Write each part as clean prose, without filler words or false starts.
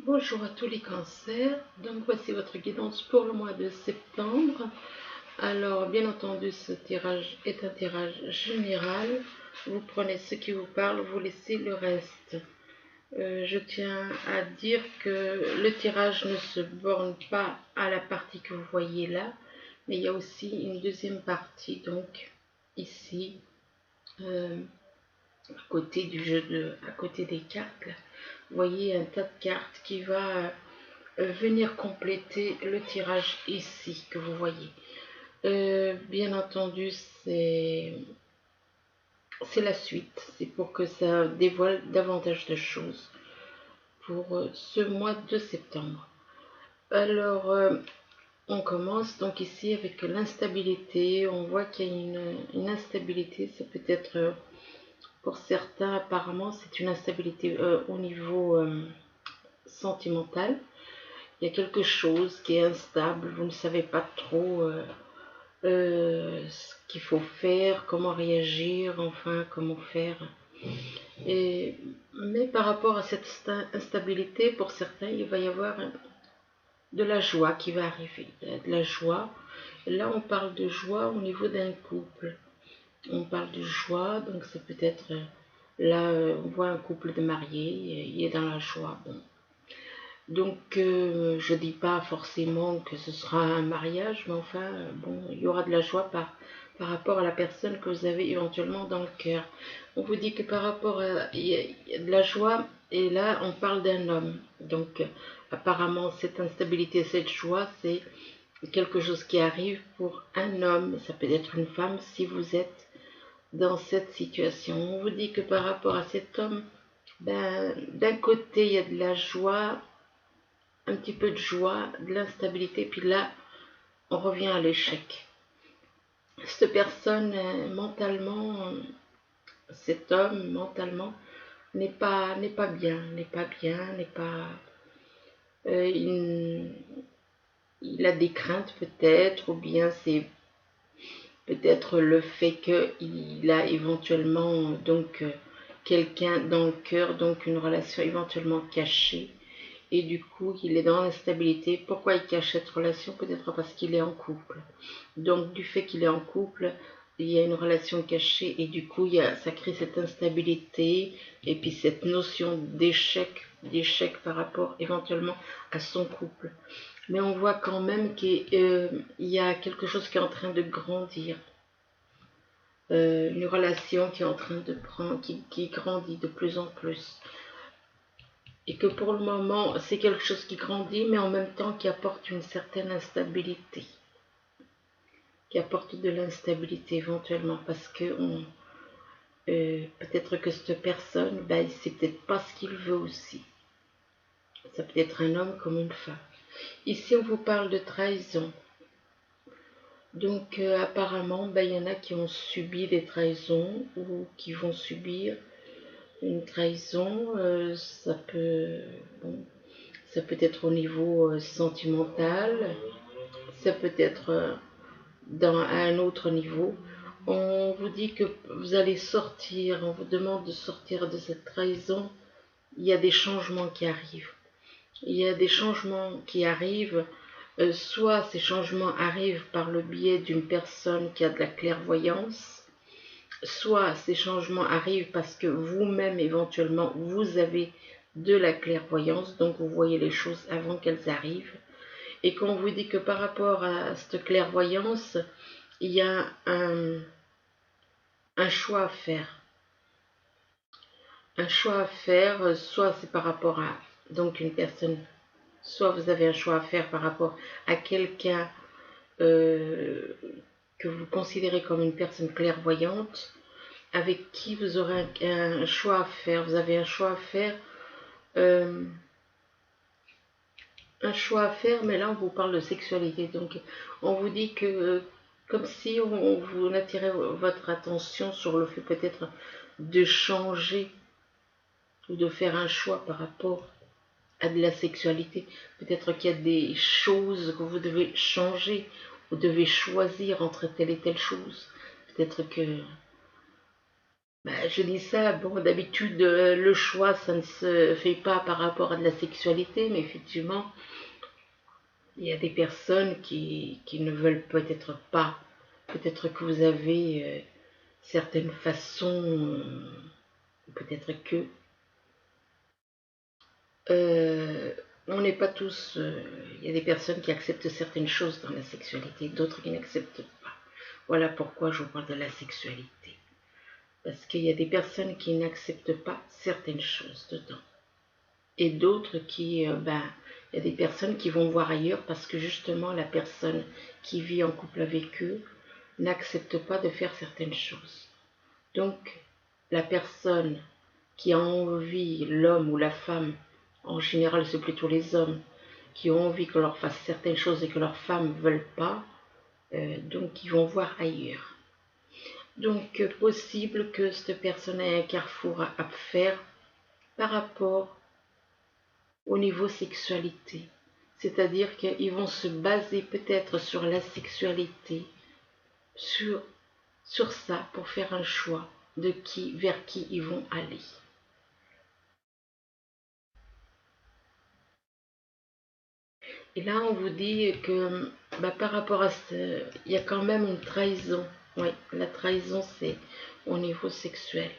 Bonjour à tous les cancers, donc voici votre guidance pour le mois de septembre. Alors bien entendu ce tirage est un tirage général, vous prenez ce qui vous parle, vous laissez le reste. Je tiens à dire que le tirage ne se borne pas à la partie que vous voyez là, mais il y a aussi une deuxième partie, donc ici, à côté du jeu à côté des cartes là. Vous voyez un tas de cartes qui va venir compléter le tirage ici que vous voyez. Bien entendu, c'est la suite. C'est pour que ça dévoile davantage de choses pour ce mois de septembre. Alors, on commence donc ici avec l'instabilité. On voit qu'il y a une instabilité. Ça peut être, pour certains, apparemment, c'est une instabilité au niveau sentimental. Il y a quelque chose qui est instable, vous ne savez pas trop ce qu'il faut faire, comment réagir, enfin comment faire. Mais par rapport à cette instabilité, pour certains, il va y avoir de la joie qui va arriver, de la joie. Là, on parle de joie au niveau d'un couple. On parle de joie, donc c'est peut-être, là, on voit un couple de mariés, il est dans la joie. Bon. Donc, je dis pas forcément que ce sera un mariage, mais enfin, bon, il y aura de la joie par rapport à la personne que vous avez éventuellement dans le cœur. On vous dit que par rapport à, il y a de la joie, et là, on parle d'un homme. Donc, apparemment, cette instabilité, cette joie, c'est quelque chose qui arrive pour un homme. Ça peut être une femme si vous êtes dans cette situation. On vous dit que par rapport à cet homme, ben, d'un côté, il y a de la joie, un petit peu de joie, de l'instabilité, puis là, on revient à l'échec. Cette personne, mentalement, cet homme, mentalement, n'est pas bien, il a des craintes peut-être, ou bien c'est peut-être le fait qu'il a éventuellement donc quelqu'un dans le cœur, donc une relation éventuellement cachée. Et du coup, il est dans l'instabilité. Pourquoi il cache cette relation? Peut-être parce qu'il est en couple. Donc, du fait qu'il est en couple, il y a une relation cachée et du coup, ça crée cette instabilité et puis cette notion d'échec par rapport éventuellement à son couple. Mais on voit quand même qu'il y a quelque chose qui est en train de grandir. Une relation qui est en train de prendre, qui grandit de plus en plus. Et que pour le moment, c'est quelque chose qui grandit, mais en même temps qui apporte une certaine instabilité. Qui apporte de l'instabilité éventuellement, parce que peut-être que cette personne, ben, il sait peut-être pas ce qu'il veut aussi. Ça peut être un homme comme une femme. Ici, on vous parle de trahison. Donc, apparemment, ben, il y en a qui ont subi des trahisons ou qui vont subir une trahison. Bon, ça peut être au niveau sentimental, ça peut être à un autre niveau. On vous dit que vous allez sortir, on vous demande de sortir de cette trahison. Il y a des changements qui arrivent. Il y a des changements qui arrivent. Soit ces changements arrivent par le biais d'une personne qui a de la clairvoyance, soit ces changements arrivent parce que vous-même éventuellement vous avez de la clairvoyance, donc vous voyez les choses avant qu'elles arrivent. Et qu'on vous dit que par rapport à cette clairvoyance, il y a un choix à faire. Un choix à faire, soit c'est par rapport à donc une personne, soit vous avez un choix à faire par rapport à quelqu'un que vous considérez comme une personne clairvoyante, avec qui vous aurez un choix à faire. Vous avez un choix à faire. Un choix à faire, mais là on vous parle de sexualité. Donc on vous dit que comme si on vous attirait votre attention sur le fait peut-être de changer ou de faire un choix par rapport à de la sexualité. Peut-être qu'il y a des choses que vous devez changer, vous devez choisir entre telle et telle chose. Peut-être que Je dis ça, bon, d'habitude, le choix, ça ne se fait pas par rapport à de la sexualité, mais effectivement, il y a des personnes qui ne veulent peut-être pas. Peut-être que vous avez certaines façons, peut-être que euh, on n'est pas tous. Il y a des personnes qui acceptent certaines choses dans la sexualité, d'autres qui n'acceptent pas. Voilà pourquoi je vous parle de la sexualité. Parce qu'il y a des personnes qui n'acceptent pas certaines choses dedans. Et d'autres qui, il y a des personnes qui vont voir ailleurs parce que justement la personne qui vit en couple avec eux n'accepte pas de faire certaines choses. Donc, la personne qui a envie, l'homme ou la femme, en général c'est plutôt les hommes, qui ont envie qu'on leur fasse certaines choses et que leurs femmes ne veulent pas, donc ils vont voir ailleurs. Donc, possible que cette personne ait un carrefour à faire par rapport au niveau sexualité. C'est-à-dire qu'ils vont se baser peut-être sur la sexualité, sur ça pour faire un choix de vers qui ils vont aller. Et là, on vous dit que par rapport à ce, il y a quand même une trahison. Oui, la trahison, c'est au niveau sexuel.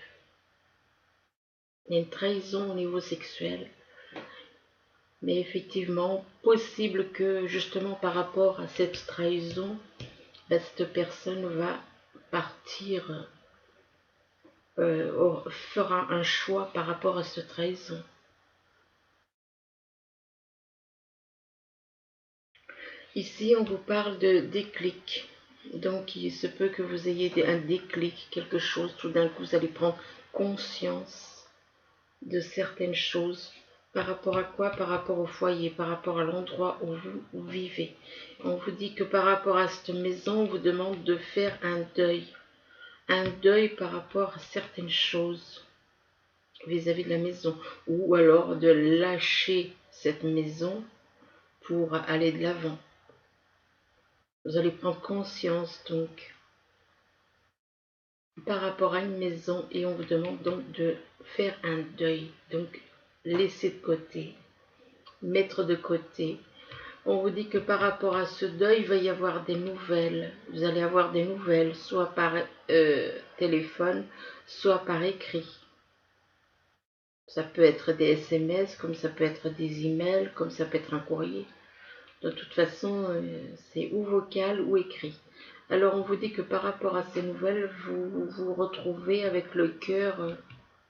Il y a une trahison au niveau sexuel. Mais effectivement, possible que justement par rapport à cette trahison, cette personne va partir, fera un choix par rapport à cette trahison. Ici, on vous parle de déclic. Donc, il se peut que vous ayez un déclic, quelque chose, tout d'un coup, vous allez prendre conscience de certaines choses. Par rapport à quoi? Par rapport au foyer, par rapport à l'endroit où vous vivez. On vous dit que par rapport à cette maison, on vous demande de faire un deuil. Un deuil par rapport à certaines choses vis-à-vis de la maison. Ou alors de lâcher cette maison pour aller de l'avant. Vous allez prendre conscience donc par rapport à une maison et on vous demande donc de faire un deuil. Donc laisser de côté, mettre de côté. On vous dit que par rapport à ce deuil, il va y avoir des nouvelles. Vous allez avoir des nouvelles, soit par téléphone, soit par écrit. Ça peut être des SMS, comme ça peut être des emails, comme ça peut être un courrier. De toute façon, c'est ou vocal ou écrit. Alors on vous dit que par rapport à ces nouvelles, vous vous retrouvez avec le cœur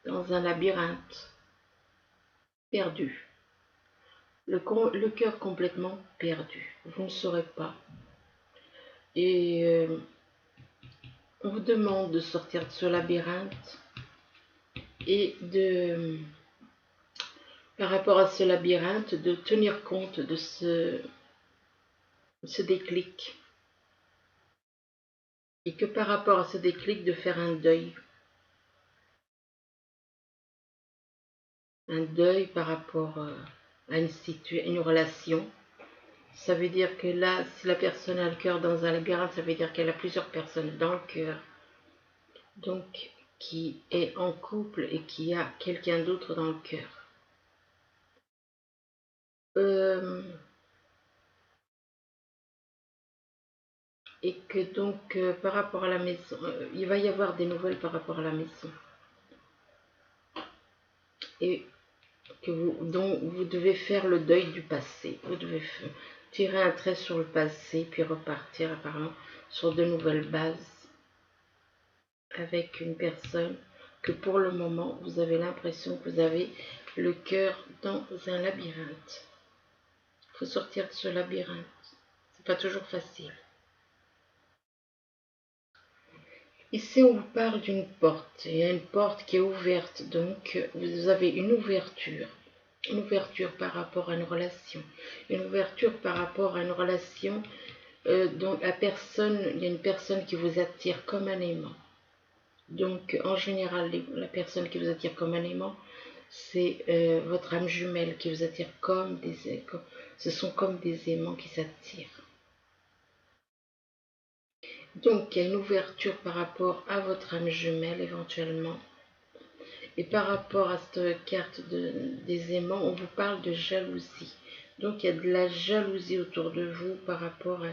dans un labyrinthe, perdu. Le cœur complètement perdu. Vous ne saurez pas. Et on vous demande de sortir de ce labyrinthe et par rapport à ce labyrinthe, de tenir compte de ce déclic. Et que par rapport à ce déclic, de faire un deuil. Un deuil par rapport à une relation. Ça veut dire que là, si la personne a le cœur dans un labyrinthe, ça veut dire qu'elle a plusieurs personnes dans le cœur. Donc, qui est en couple et qui a quelqu'un d'autre dans le cœur. Et que donc, par rapport à la maison, il va y avoir des nouvelles par rapport à la maison. Et dont vous devez faire le deuil du passé. Vous devez tirer un trait sur le passé, puis repartir apparemment sur de nouvelles bases avec une personne que pour le moment, vous avez l'impression que vous avez le cœur dans un labyrinthe. Il faut sortir de ce labyrinthe. C'est pas toujours facile. Ici, on vous parle d'une porte. Il y a une porte qui est ouverte, donc vous avez une ouverture par rapport à une relation, une ouverture par rapport à une relation dont il y a une personne qui vous attire comme un aimant. Donc en général, la personne qui vous attire comme un aimant, c'est votre âme jumelle qui vous attire ce sont comme des aimants qui s'attirent. Donc il y a une ouverture par rapport à votre âme jumelle éventuellement. Et par rapport à cette carte des aimants, on vous parle de jalousie. Donc il y a de la jalousie autour de vous par rapport à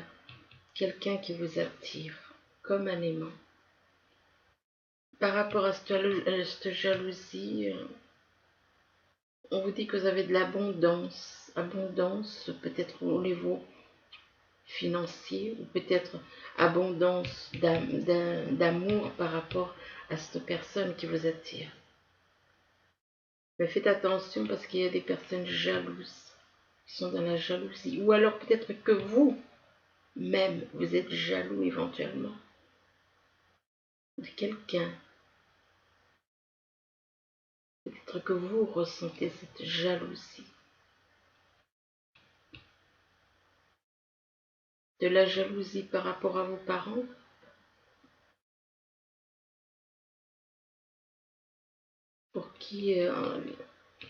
quelqu'un qui vous attire, comme un aimant. Par rapport à cette jalousie, on vous dit que vous avez de l'abondance, abondance peut-être au niveau financier, ou peut-être abondance d'amour par rapport à cette personne qui vous attire. Mais faites attention parce qu'il y a des personnes jalouses, qui sont dans la jalousie. Ou alors peut-être que vous-même, vous êtes jaloux éventuellement de quelqu'un. Peut-être que vous ressentez cette jalousie. De la jalousie par rapport à vos parents. Pour qui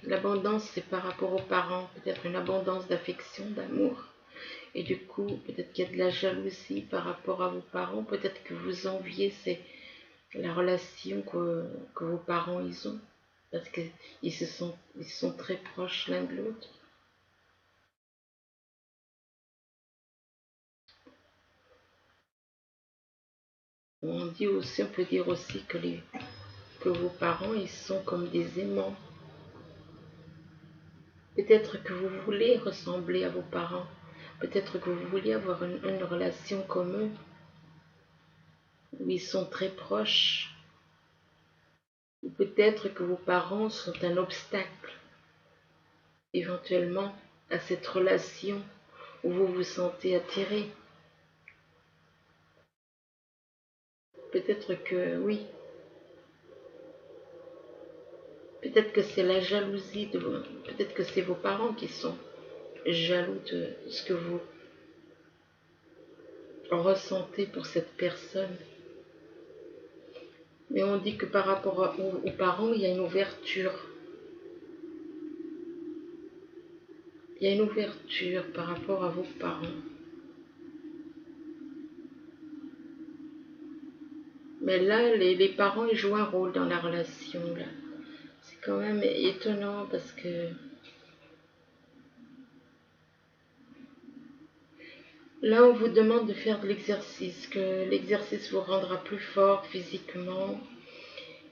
l'abondance, c'est par rapport aux parents. Peut-être une abondance d'affection, d'amour. Et du coup, peut-être qu'il y a de la jalousie par rapport à vos parents. Peut-être que vous enviez la relation que vos parents ils ont. Parce qu'ils sont très proches l'un de l'autre. On peut dire aussi que vos parents, ils sont comme des aimants. Peut-être que vous voulez ressembler à vos parents. Peut-être que vous voulez avoir une relation comme eux, où ils sont très proches. Ou peut-être que vos parents sont un obstacle, éventuellement, à cette relation où vous vous sentez attiré. Peut-être que oui. Peut-être que c'est la jalousie peut-être que c'est vos parents qui sont jaloux de ce que vous ressentez pour cette personne. Mais on dit que par rapport aux parents, il y a une ouverture. Il y a une ouverture par rapport à vos parents. Mais là, les parents, ils jouent un rôle dans la relation. Là. C'est quand même étonnant parce que là, on vous demande de faire de l'exercice, que l'exercice vous rendra plus fort physiquement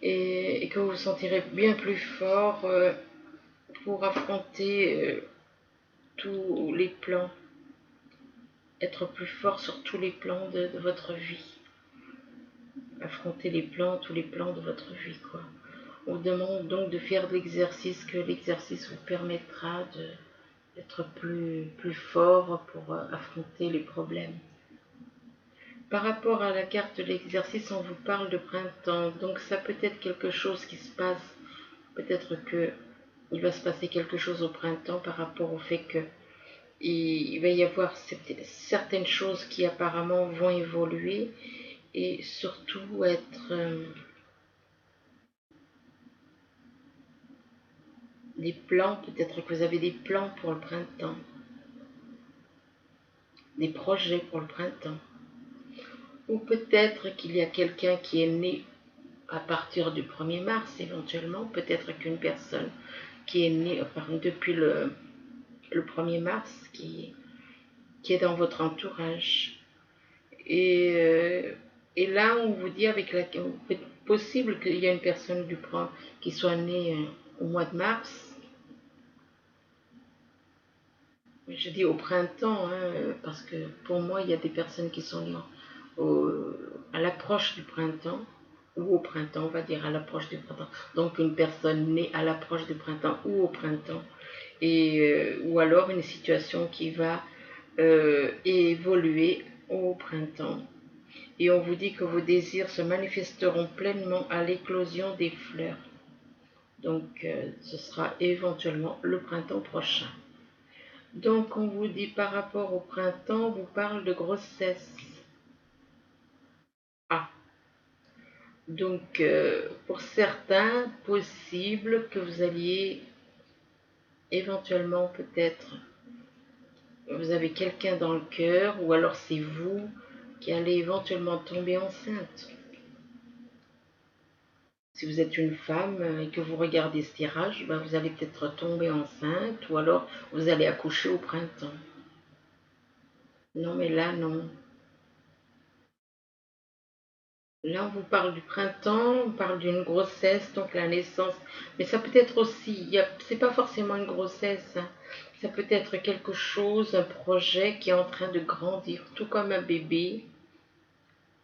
et que vous vous sentirez bien plus fort pour affronter tous les plans, être plus fort sur tous les plans de votre vie. Affronter tous les plans de votre vie, quoi. On vous demande donc de faire de l'exercice, que l'exercice vous permettra d'être plus fort pour affronter les problèmes. Par rapport à la carte de l'exercice, on vous parle de printemps, donc ça peut être quelque chose qui se passe, peut-être qu'il va se passer quelque chose au printemps par rapport au fait que il va y avoir certaines choses qui apparemment vont évoluer et surtout être des plans, peut-être que vous avez des plans pour le printemps, des projets pour le printemps. Ou peut-être qu'il y a quelqu'un qui est né à partir du 1er mars éventuellement, peut-être qu'une personne qui est née depuis le 1er mars qui est dans votre entourage. Et là, on vous dit avec possible qu'il y a une personne qui soit née au mois de mars. Je dis au printemps, hein, parce que pour moi, il y a des personnes qui sont nées à l'approche du printemps, ou au printemps, on va dire à l'approche du printemps. Donc une personne née à l'approche du printemps ou au printemps, ou alors une situation qui va évoluer au printemps. Et on vous dit que vos désirs se manifesteront pleinement à l'éclosion des fleurs. Donc ce sera éventuellement le printemps prochain. Donc on vous dit par rapport au printemps, on vous parle de grossesse. Ah, donc pour certains, possible que vous alliez éventuellement peut-être, vous avez quelqu'un dans le cœur, ou alors c'est vous qui allez éventuellement tomber enceinte. Si vous êtes une femme et que vous regardez ce tirage, ben vous allez peut-être tomber enceinte ou alors vous allez accoucher au printemps. Non, mais là, non. Là, on vous parle du printemps, on parle d'une grossesse, donc la naissance. Mais ça peut être aussi, c'est pas forcément une grossesse, hein. Ça peut être quelque chose, un projet qui est en train de grandir, tout comme un bébé.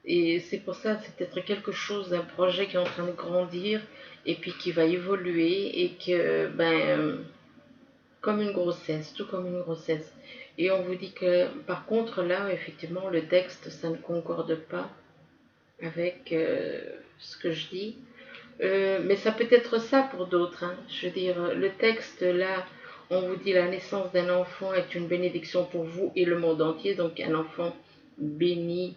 Et c'est pour ça, c'est peut-être quelque chose, un projet qui est en train de grandir et puis qui va évoluer et que, comme une grossesse, tout comme une grossesse. Et on vous dit que, par contre, là, effectivement, le texte, ça ne concorde pas avec ce que je dis. Mais ça peut être ça pour d'autres, hein. Je veux dire, le texte, là, on vous dit la naissance d'un enfant est une bénédiction pour vous et le monde entier, donc un enfant béni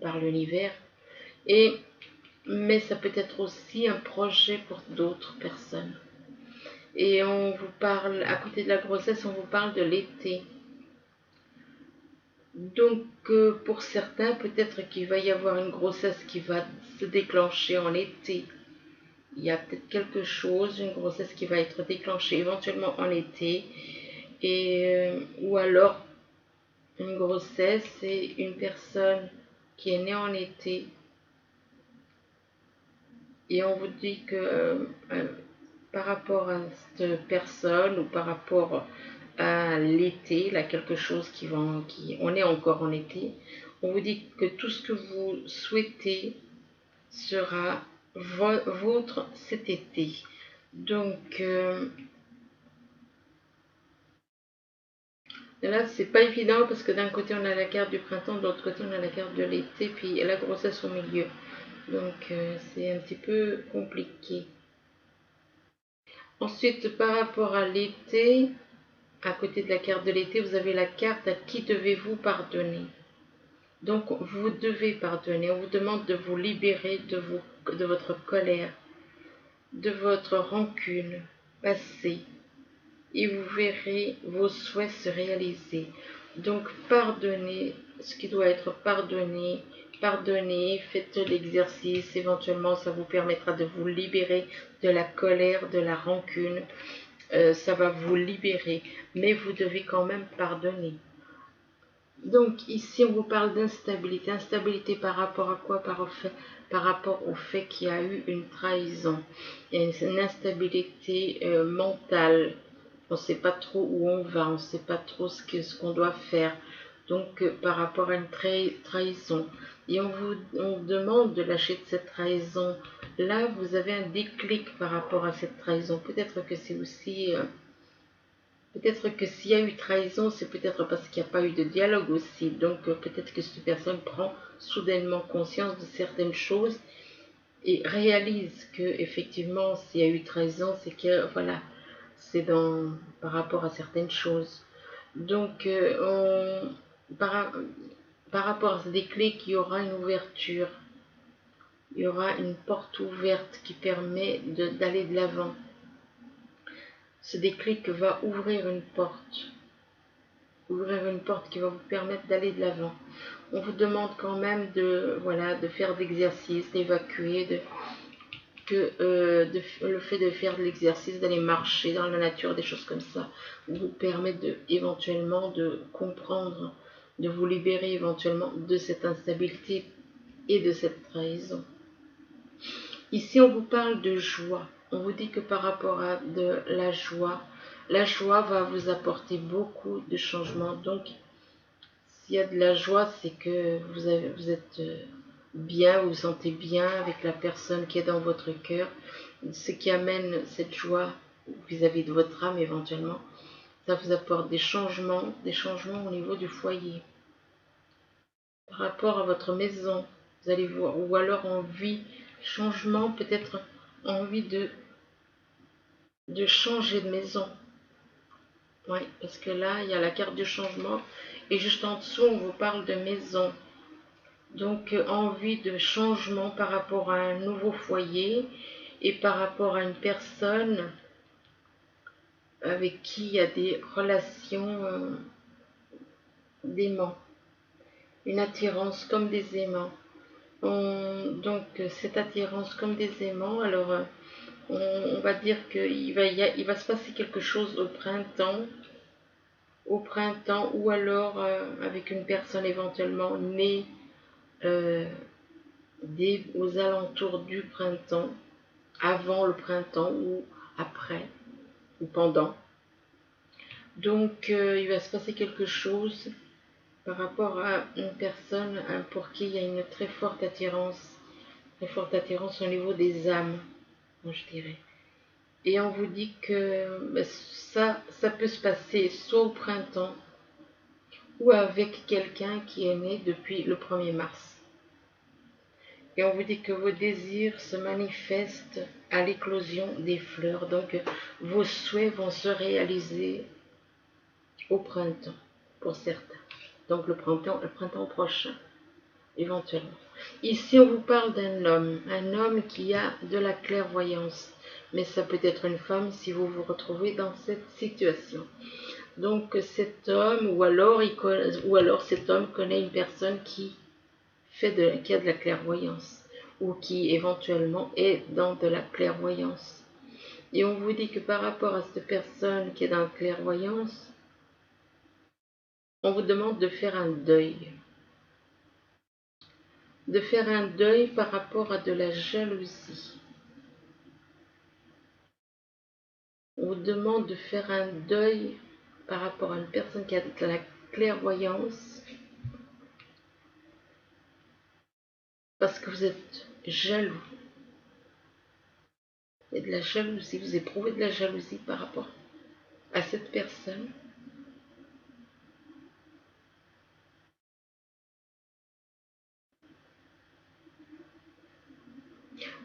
par l'univers. Et mais ça peut être aussi un projet pour d'autres personnes. Et on vous parle, à côté de la grossesse, on vous parle de l'été. Donc, pour certains, peut-être qu'il va y avoir une grossesse qui va se déclencher en été. Il y a peut-être quelque chose, une grossesse qui va être déclenchée éventuellement en été. Ou alors, une grossesse, c'est une personne qui est née en été. Et on vous dit que par rapport à cette personne ou par rapport à l'été, là quelque chose on est encore en été, on vous dit que tout ce que vous souhaitez sera vôtre cet été. Donc là c'est pas évident parce que d'un côté on a la carte du printemps, de l'autre côté on a la carte de l'été, puis la grossesse au milieu. Donc c'est un petit peu compliqué. Ensuite, par rapport à l'été, à côté de la carte de l'été, vous avez la carte à qui devez-vous pardonner. Donc, vous devez pardonner. On vous demande de vous libérer de votre colère, de votre rancune passée. Et vous verrez vos souhaits se réaliser. Donc, pardonnez ce qui doit être pardonné. Pardonnez, faites l'exercice. Éventuellement, ça vous permettra de vous libérer de la colère, de la rancune. Ça va vous libérer, mais vous devez quand même pardonner. Donc ici on vous parle d'instabilité. Instabilité par rapport à quoi? Par rapport au fait qu'il y a eu une trahison. Il y a une instabilité mentale. On ne sait pas trop où on va, on ne sait pas trop ce qu'on doit faire. Donc par rapport à une trahison. Et on demande de lâcher de cette trahison. Là, vous avez un déclic par rapport à cette trahison. Peut-être que c'est aussi... peut-être que s'il y a eu trahison, c'est peut-être parce qu'il n'y a pas eu de dialogue aussi. Donc peut-être que cette personne prend soudainement conscience de certaines choses et réalise que effectivement s'il y a eu trahison, c'est que voilà, c'est par rapport à certaines choses. Donc par, par rapport à ce déclic, il y aura une ouverture. Il y aura une porte ouverte qui permet d'aller de l'avant. Ce déclic va ouvrir une porte qui va vous permettre d'aller de l'avant. On vous demande quand même de faire d'exercices, d'évacuer, le fait de faire de l'exercice, d'aller marcher dans la nature, des choses comme ça, vous permet éventuellement de comprendre, de vous libérer éventuellement de cette instabilité et de cette trahison. Ici, on vous parle de joie. On vous dit que par rapport à de la joie va vous apporter beaucoup de changements. Donc, s'il y a de la joie, c'est que vous êtes bien, vous vous sentez bien avec la personne qui est dans votre cœur. Ce qui amène cette joie vis-à-vis de votre âme éventuellement, ça vous apporte des changements au niveau du foyer. Par rapport à votre maison, vous allez voir, ou alors envie, changement, peut-être envie de changer de maison. Oui, parce que là, il y a la carte du changement et juste en dessous, on vous parle de maison. Donc, envie de changement par rapport à un nouveau foyer et par rapport à une personne avec qui il y a des relations d'aimants. Une attirance comme des aimants. Donc cette attirance comme des aimants, alors on va dire il va se passer quelque chose au printemps ou alors avec une personne éventuellement née euh, aux alentours du printemps, avant le printemps ou après ou pendant. Donc il va se passer quelque chose par rapport à une personne pour qui il y a une très forte attirance au niveau des âmes, je dirais. Et on vous dit que ça peut se passer soit au printemps ou avec quelqu'un qui est né depuis le 1er mars. Et on vous dit que vos désirs se manifestent à l'éclosion des fleurs. Donc vos souhaits vont se réaliser au printemps pour certains. Donc le printemps prochain, éventuellement. Ici, on vous parle un homme qui a de la clairvoyance. Mais ça peut être une femme si vous vous retrouvez dans cette situation. Donc cet homme, ou alors cet homme connaît une personne qui a de la clairvoyance, ou qui éventuellement est dans de la clairvoyance. Et on vous dit que par rapport à cette personne qui est dans la clairvoyance, on vous demande de faire un deuil. De faire un deuil par rapport à de la jalousie. On vous demande de faire un deuil par rapport à une personne qui a de la clairvoyance parce que vous êtes jaloux. Il y a de la jalousie, vous éprouvez de la jalousie par rapport à cette personne.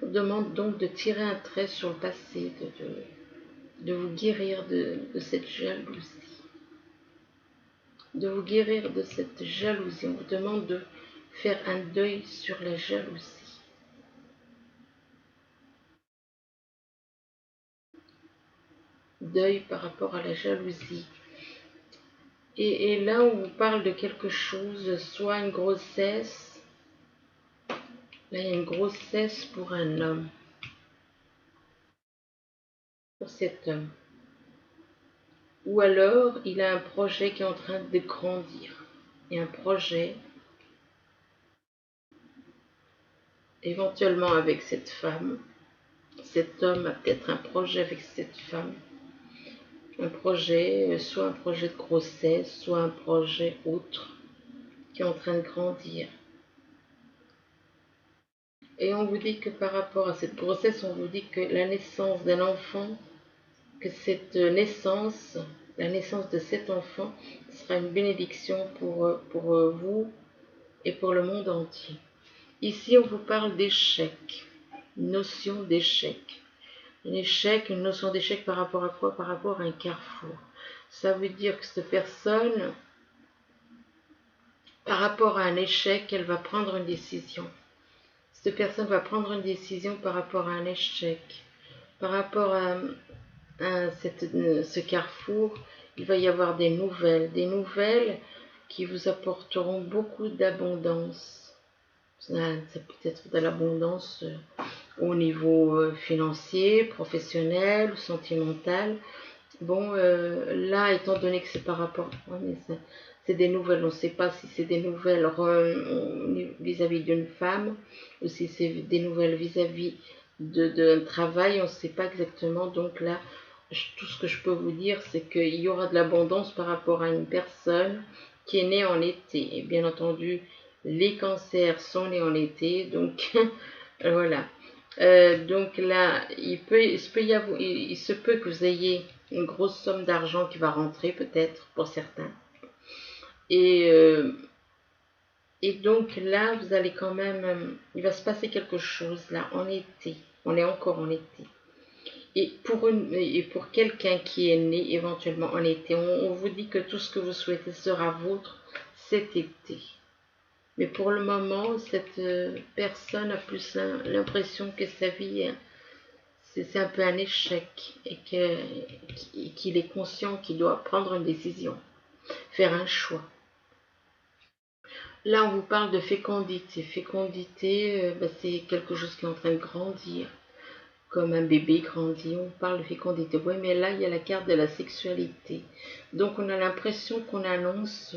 On vous demande donc de tirer un trait sur le passé, de vous guérir de cette jalousie. De vous guérir de cette jalousie. On vous demande de faire un deuil sur la jalousie. Deuil par rapport à la jalousie. Et là, on vous parle de quelque chose, soit une grossesse. Là, il y a une grossesse pour un homme. Pour cet homme. Ou alors, il a un projet qui est en train de grandir. Et un projet, éventuellement avec cette femme. Cet homme a peut-être un projet avec cette femme. Un projet, soit un projet de grossesse, soit un projet autre, qui est en train de grandir. Et on vous dit que par rapport à cette grossesse, on vous dit que la naissance d'un enfant, que cette naissance, la naissance de cet enfant sera une bénédiction pour vous et pour le monde entier. Ici, on vous parle d'échec, une notion d'échec. Une notion d'échec par rapport à quoi? Par rapport à un carrefour. Ça veut dire que cette personne, par rapport à un échec, elle va prendre une décision. Cette personne va prendre une décision par rapport à un échec. Par rapport à ce carrefour, il va y avoir des nouvelles qui vous apporteront beaucoup d'abondance. Ça peut être de l'abondance au niveau financier, professionnel, sentimental. Bon, là, étant donné que c'est par rapport, c'est des nouvelles, on ne sait pas si c'est des nouvelles vis-à-vis d'une femme ou si c'est des nouvelles vis-à-vis d'un travail, on ne sait pas exactement. Donc là, tout ce que je peux vous dire, c'est qu'il y aura de l'abondance par rapport à une personne qui est née en été. Et bien entendu, les cancers sont nés en été, donc voilà. Donc là, il se peut que vous ayez une grosse somme d'argent qui va rentrer peut-être pour certains. Et, euh, et donc là, vous allez quand même, il va se passer quelque chose là en été. On est encore en été. Et pour quelqu'un qui est né éventuellement en été, on vous dit que tout ce que vous souhaitez sera vôtre cet été. Mais pour le moment, cette personne a plus l'impression que sa vie, c'est un peu un échec et qu'il est conscient qu'il doit prendre une décision, faire un choix. Là, on vous parle de fécondité. Fécondité, c'est quelque chose qui est en train de grandir, comme un bébé grandit. On parle de fécondité. Oui, mais là, il y a la carte de la sexualité. Donc, on a l'impression qu'on annonce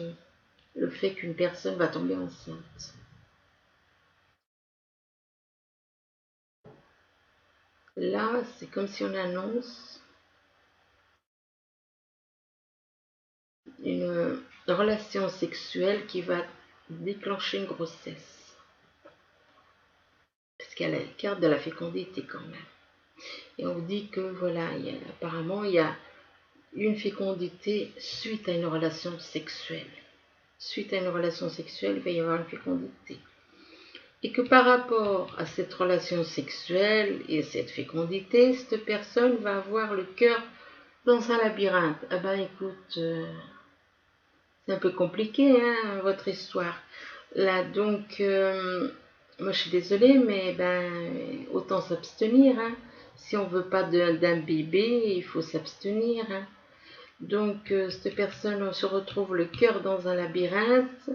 le fait qu'une personne va tomber enceinte. Là, c'est comme si on annonce une relation sexuelle qui va déclencher une grossesse. Parce qu'il y a la carte de la fécondité quand même. Et on dit que voilà, apparemment, il y a une fécondité suite à une relation sexuelle. Suite à une relation sexuelle, il va y avoir une fécondité. Et que par rapport à cette relation sexuelle et cette fécondité, cette personne va avoir le cœur dans un labyrinthe. Ah ben écoute, c'est un peu compliqué, hein, votre histoire. Là, donc, moi je suis désolée, mais autant s'abstenir. Hein. Si on veut pas d'un bébé, il faut s'abstenir. Hein. Donc, cette personne se retrouve le cœur dans un labyrinthe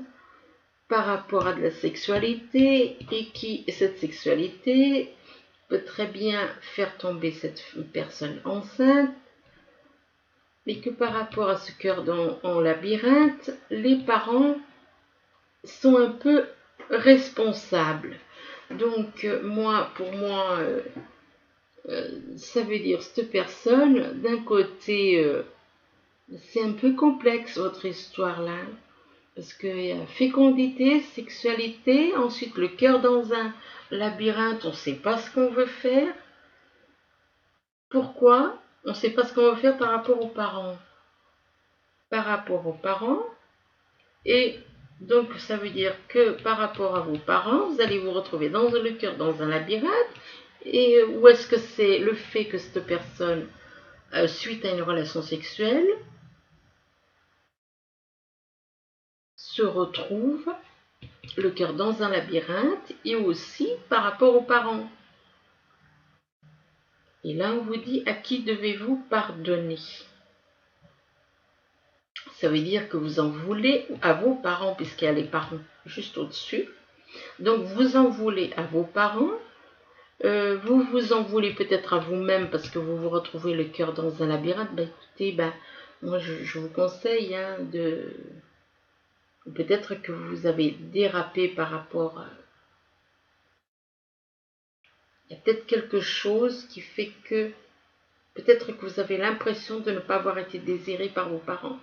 par rapport à de la sexualité et cette sexualité peut très bien faire tomber cette personne enceinte, mais que par rapport à ce cœur en labyrinthe, les parents sont un peu responsables. Donc, pour moi, ça veut dire cette personne, d'un côté, c'est un peu complexe votre histoire là, parce qu'il y a fécondité, sexualité, ensuite le cœur dans un labyrinthe, on ne sait pas ce qu'on veut faire. Pourquoi? On ne sait pas ce qu'on veut faire par rapport aux parents. Par rapport aux parents, et donc ça veut dire que par rapport à vos parents, vous allez vous retrouver dans le cœur, dans un labyrinthe, et où est-ce que c'est le fait que cette personne, suite à une relation sexuelle, se retrouve le cœur dans un labyrinthe et aussi par rapport aux parents. Et là, on vous dit à qui devez-vous pardonner. Ça veut dire que vous en voulez à vos parents, puisqu'il y a les parents juste au-dessus. Donc, vous en voulez à vos parents. Vous vous en voulez peut-être à vous-même parce que vous vous retrouvez le cœur dans un labyrinthe. Écoutez, moi, je vous conseille de... Peut-être que vous avez dérapé par rapport à... Il y a peut-être quelque chose qui fait que... Peut-être que vous avez l'impression de ne pas avoir été désiré par vos parents.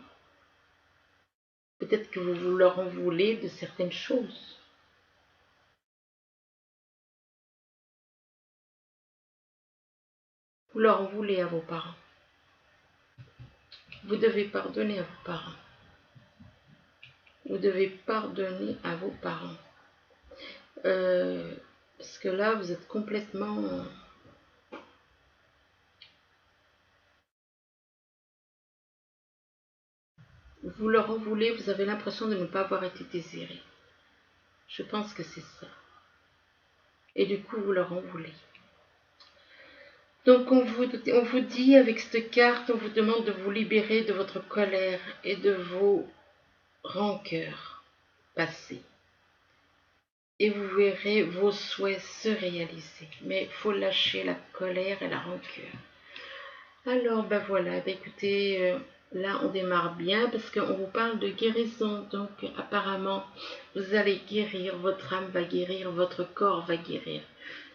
Peut-être que vous leur en voulez de certaines choses. Vous leur en voulez à vos parents. Vous devez pardonner à vos parents. Vous devez pardonner à vos parents. Parce que là, vous êtes complètement... Vous leur en voulez, vous avez l'impression de ne pas avoir été désiré. Je pense que c'est ça. Et du coup, vous leur en voulez. Donc, on vous dit, avec cette carte, on vous demande de vous libérer de votre colère et de vos rancœurs passées. Et vous verrez vos souhaits se réaliser. Mais il faut lâcher la colère et la rancœur. Alors, voilà, écoutez, là on démarre bien parce qu'on vous parle de guérison. Donc, apparemment, vous allez guérir, votre âme va guérir, votre corps va guérir.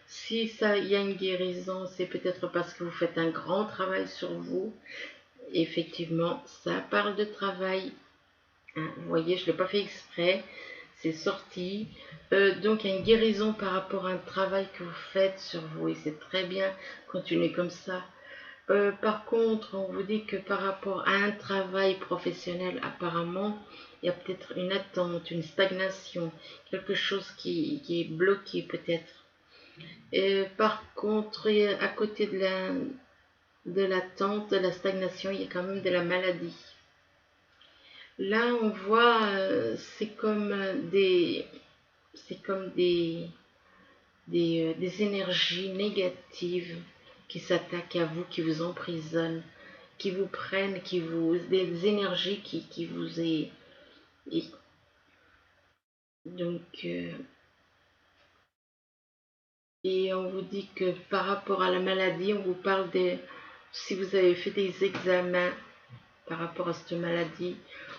Si il y a une guérison, c'est peut-être parce que vous faites un grand travail sur vous. Effectivement, ça parle de travail. Hein, vous voyez, je ne l'ai pas fait exprès. C'est sorti. Donc, il y a une guérison par rapport à un travail que vous faites sur vous. Et c'est très bien. Continuez comme ça. Par contre, on vous dit que par rapport à un travail professionnel, apparemment, il y a peut-être une attente, une stagnation, quelque chose qui est bloqué peut-être. Par contre, à côté de l'attente, de la stagnation, il y a quand même de la maladie. Là, on voit, c'est comme des énergies négatives qui s'attaquent à vous, qui vous emprisonnent, qui vous prennent, des énergies qui vous est... Donc, et on vous dit que par rapport à la maladie, on vous parle des... Si vous avez fait des examens par rapport à cette maladie,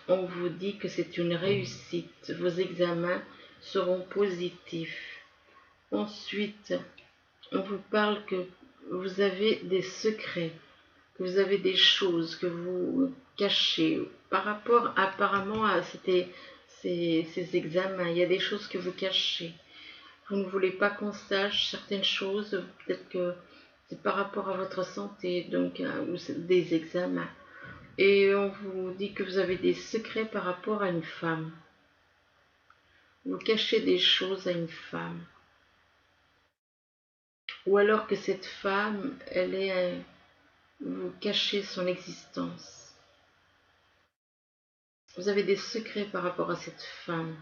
on vous dit que c'est une réussite. Vos examens seront positifs. Ensuite, on vous parle que vous avez des secrets, que vous avez des choses que vous cachez par rapport apparemment à ces examens. Il y a des choses que vous cachez. Vous ne voulez pas qu'on sache certaines choses, peut-être que c'est par rapport à votre santé, donc ou des examens. Et on vous dit que vous avez des secrets par rapport à une femme. Vous cachez des choses à une femme. Ou alors que cette femme, vous cachez son existence. Vous avez des secrets par rapport à cette femme.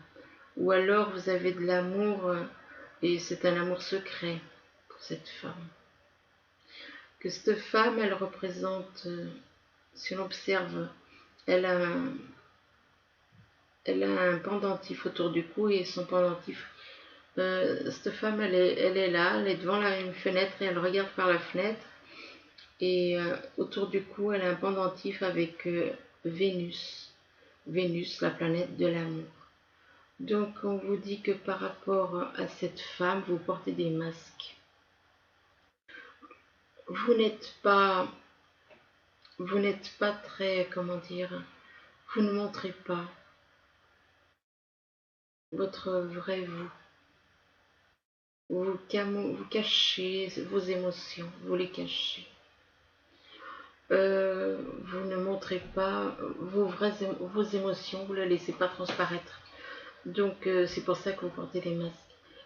Ou alors vous avez de l'amour et c'est un amour secret pour cette femme. Que cette femme, elle représente, si on observe, elle a un pendentif autour du cou et son pendentif, cette femme, elle est là, elle est devant une fenêtre et elle regarde par la fenêtre. Et autour du cou, elle a un pendentif avec Vénus. Vénus, la planète de l'amour. Donc on vous dit que par rapport à cette femme, vous portez des masques. Vous n'êtes pas très, comment dire, vous ne montrez pas votre vrai vous. Vous cachez vos émotions, vous les cachez. Vous ne montrez pas vos émotions, vous ne les laissez pas transparaître. Donc c'est pour ça que vous portez des masques.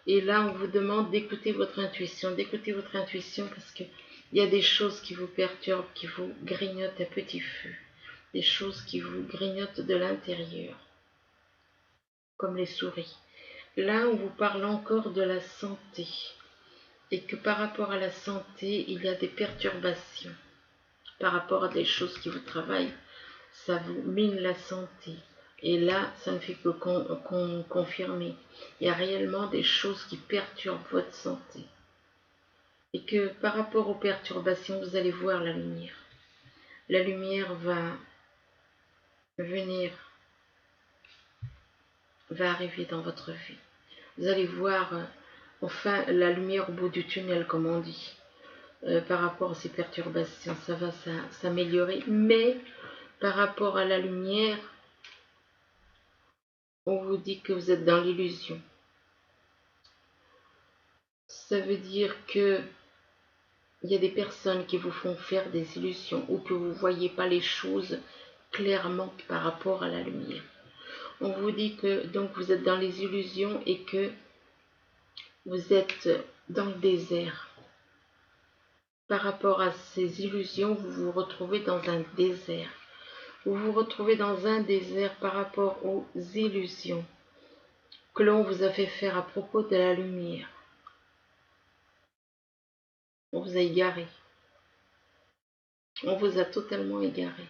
Et là, on vous demande d'écouter votre intuition, parce qu'il y a des choses qui vous perturbent, qui vous grignotent à petit feu, des choses qui vous grignotent de l'intérieur, comme les souris. Là, on vous parle encore de la santé, et que par rapport à la santé, il y a des perturbations. Par rapport à des choses qui vous travaillent, ça vous mine la santé. Et là, ça ne fait que confirmer. Il y a réellement des choses qui perturbent votre santé. Et que par rapport aux perturbations, vous allez voir la lumière. La lumière va venir, va arriver dans votre vie. Vous allez voir enfin la lumière au bout du tunnel, comme on dit. Par rapport à ces perturbations, ça va s'améliorer. Mais par rapport à la lumière, on vous dit que vous êtes dans l'illusion. Ça veut dire que il y a des personnes qui vous font faire des illusions ou que vous ne voyez pas les choses clairement par rapport à la lumière. On vous dit que donc vous êtes dans les illusions et que vous êtes dans le désert. Par rapport à ces illusions, vous vous retrouvez dans un désert. Vous vous retrouvez dans un désert par rapport aux illusions que l'on vous a fait faire à propos de la lumière. On vous a égaré. On vous a totalement égaré.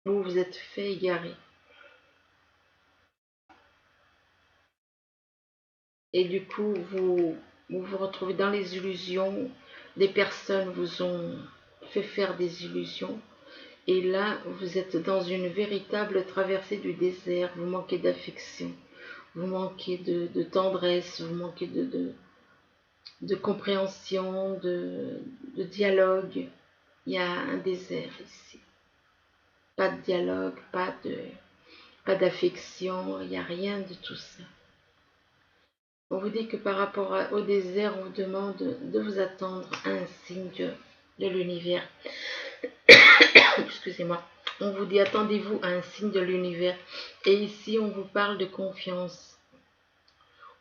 Vous vous êtes fait égarer. Et du coup, vous retrouvez dans les illusions. Des personnes vous ont fait faire des illusions. Et là, vous êtes dans une véritable traversée du désert. Vous manquez d'affection. Vous manquez de tendresse. Vous manquez de compréhension, de dialogue. Il y a un désert ici. Pas de dialogue, pas d'affection. Il n'y a rien de tout ça. On vous dit que par rapport au désert, on vous demande de vous attendre à un signe de l'univers. Excusez-moi. On vous dit attendez-vous à un signe de l'univers. Et ici, on vous parle de confiance.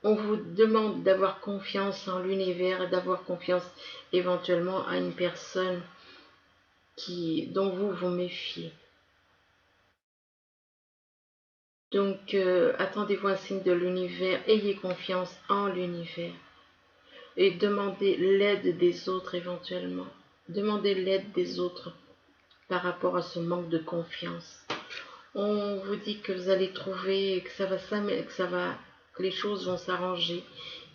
On vous demande d'avoir confiance en l'univers, d'avoir confiance éventuellement à une personne dont vous vous méfiez. Donc, attendez-vous un signe de l'univers, ayez confiance en l'univers et demandez l'aide des autres éventuellement. Demandez l'aide des autres par rapport à ce manque de confiance. On vous dit que vous allez trouver, que les choses vont s'arranger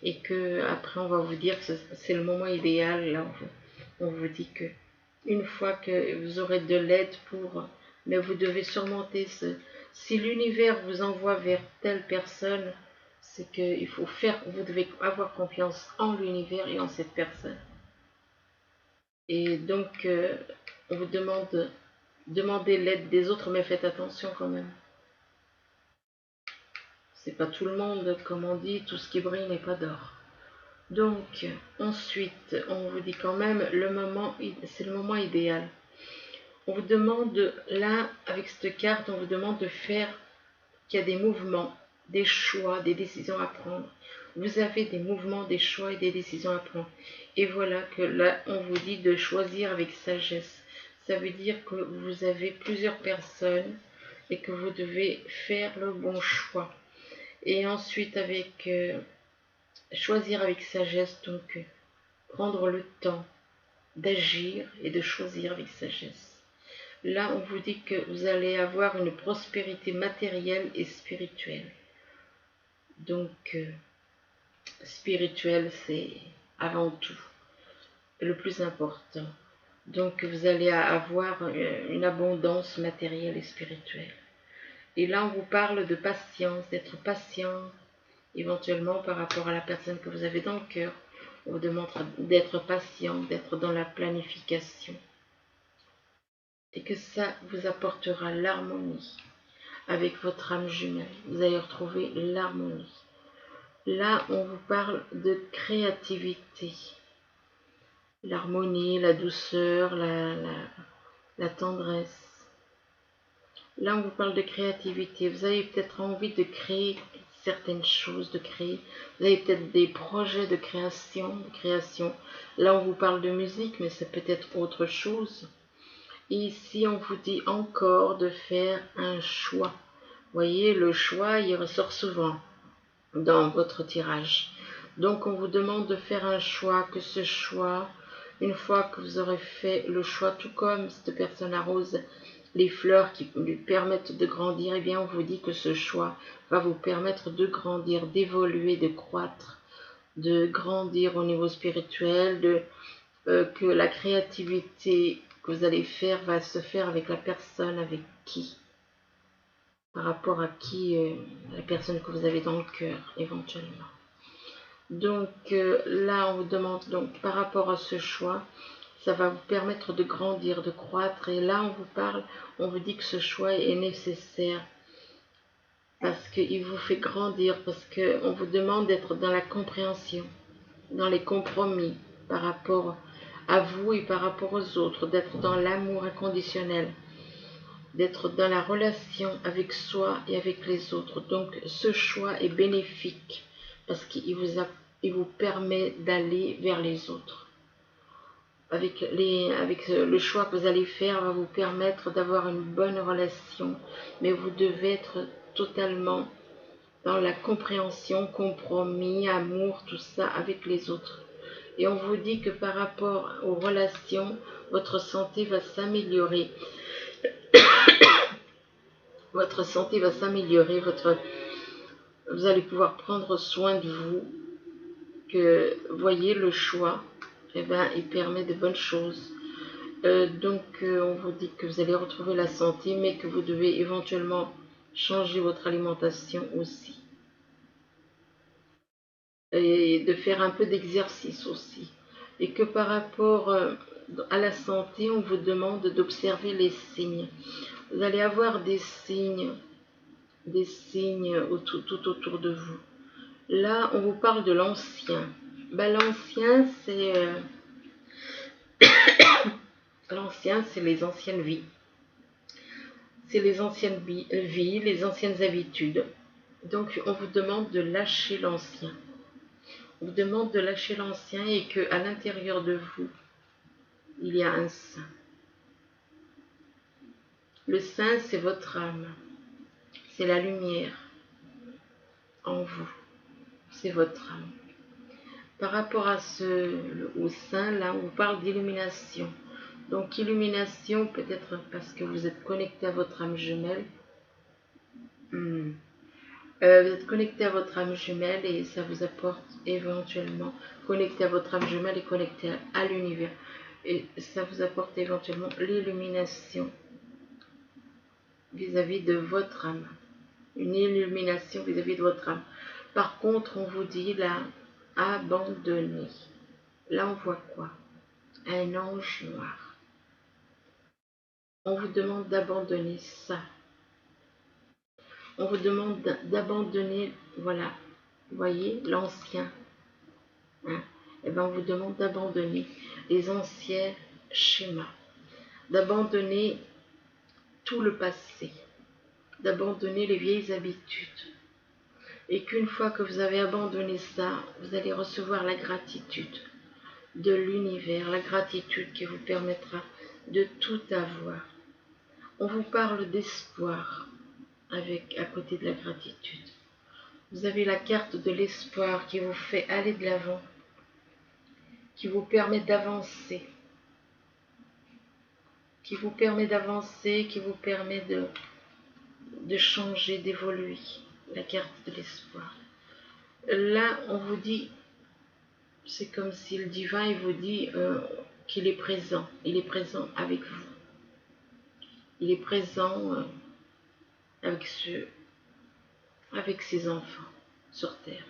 et que après on va vous dire que c'est le moment idéal. Là, on vous dit que une fois que vous aurez de l'aide mais vous devez surmonter si l'univers vous envoie vers telle personne, c'est que vous devez avoir confiance en l'univers et en cette personne. Et donc, on vous demandez l'aide des autres, mais faites attention quand même. C'est pas tout le monde, comme on dit, tout ce qui brille n'est pas d'or. Donc, ensuite, on vous dit quand même, c'est le moment idéal. On vous demande, là, avec cette carte, on vous demande de faire qu'il y a des mouvements, des choix, des décisions à prendre. Vous avez des mouvements, des choix et des décisions à prendre. Et voilà que là, on vous dit de choisir avec sagesse. Ça veut dire que vous avez plusieurs personnes et que vous devez faire le bon choix. Et ensuite, choisir avec sagesse, donc prendre le temps d'agir et de choisir avec sagesse. Là, on vous dit que vous allez avoir une prospérité matérielle et spirituelle. Donc, spirituel, c'est avant tout le plus important. Donc, vous allez avoir une abondance matérielle et spirituelle. Et là, on vous parle de patience, d'être patient, éventuellement par rapport à la personne que vous avez dans le cœur. On vous demande d'être patient, d'être dans la planification. Et que ça vous apportera l'harmonie avec votre âme jumelle. Vous allez retrouver l'harmonie. Là, on vous parle de créativité. L'harmonie, la douceur, la tendresse. Là, on vous parle de créativité. Vous avez peut-être envie de créer certaines choses, Vous avez peut-être des projets de création. Là, on vous parle de musique, mais c'est peut-être autre chose. Et ici, on vous dit encore de faire un choix. Vous voyez, le choix, il ressort souvent dans votre tirage. Donc, on vous demande de faire un choix, que ce choix, une fois que vous aurez fait le choix, tout comme cette personne arrose les fleurs qui lui permettent de grandir, eh bien, on vous dit que ce choix va vous permettre de grandir, d'évoluer, de croître, de grandir au niveau spirituel, que la créativité que vous allez faire va se faire avec la personne avec qui, par rapport à qui, la personne que vous avez dans le cœur, éventuellement. Donc là, on vous demande, donc par rapport à ce choix, ça va vous permettre de grandir, de croître. Et là, on vous dit que ce choix est nécessaire parce qu'il vous fait grandir, parce qu'on vous demande d'être dans la compréhension, dans les compromis par rapport à vous et par rapport aux autres, d'être dans l'amour inconditionnel, d'être dans la relation avec soi et avec les autres. Donc ce choix est bénéfique parce qu'il vous permet d'aller vers les autres. Avec le choix que vous allez faire va vous permettre d'avoir une bonne relation, mais vous devez être totalement dans la compréhension, compromis, amour, tout ça avec les autres. Et on vous dit que par rapport aux relations, votre santé va s'améliorer. Votre santé va s'améliorer, vous allez pouvoir prendre soin de vous, que voyez le choix, il permet de bonnes choses. Donc on vous dit que vous allez retrouver la santé, mais que vous devez éventuellement changer votre alimentation aussi. Et de faire un peu d'exercice aussi. Et que par rapport à la santé, on vous demande d'observer les signes. Vous allez avoir des signes tout autour de vous. Là, on vous parle de l'ancien. L'ancien, c'est les anciennes vies. C'est les anciennes vies, les anciennes habitudes. Donc, on vous demande de lâcher l'ancien. On vous demande de lâcher l'ancien et qu'à l'intérieur de vous, il y a un saint. Le saint, c'est votre âme. C'est la lumière en vous. C'est votre âme. Par rapport au saint, là, on vous parle d'illumination. Donc, illumination, peut-être parce que vous êtes connecté à votre âme jumelle, Vous êtes connecté à votre âme jumelle et ça vous apporte éventuellement, connecté à votre âme jumelle et connecté à l'univers. Et ça vous apporte éventuellement l'illumination vis-à-vis de votre âme. Une illumination vis-à-vis de votre âme. Par contre, on vous dit là, abandonnez. Là, on voit quoi? Un ange noir. On vous demande d'abandonner ça. On vous demande d'abandonner, voilà, vous voyez, l'ancien. Hein? Et bien, on vous demande d'abandonner les anciens schémas, d'abandonner tout le passé, d'abandonner les vieilles habitudes. Et qu'une fois que vous avez abandonné ça, vous allez recevoir la gratitude de l'univers, la gratitude qui vous permettra de tout avoir. On vous parle d'espoir à côté de la gratitude. Vous avez la carte de l'espoir qui vous fait aller de l'avant, qui vous permet d'avancer, qui vous permet de changer, d'évoluer. La carte de l'espoir. Là, on vous dit, c'est comme si le divin il vous dit qu'il est présent. Il est présent avec vous. Il est présent avec ses enfants sur terre.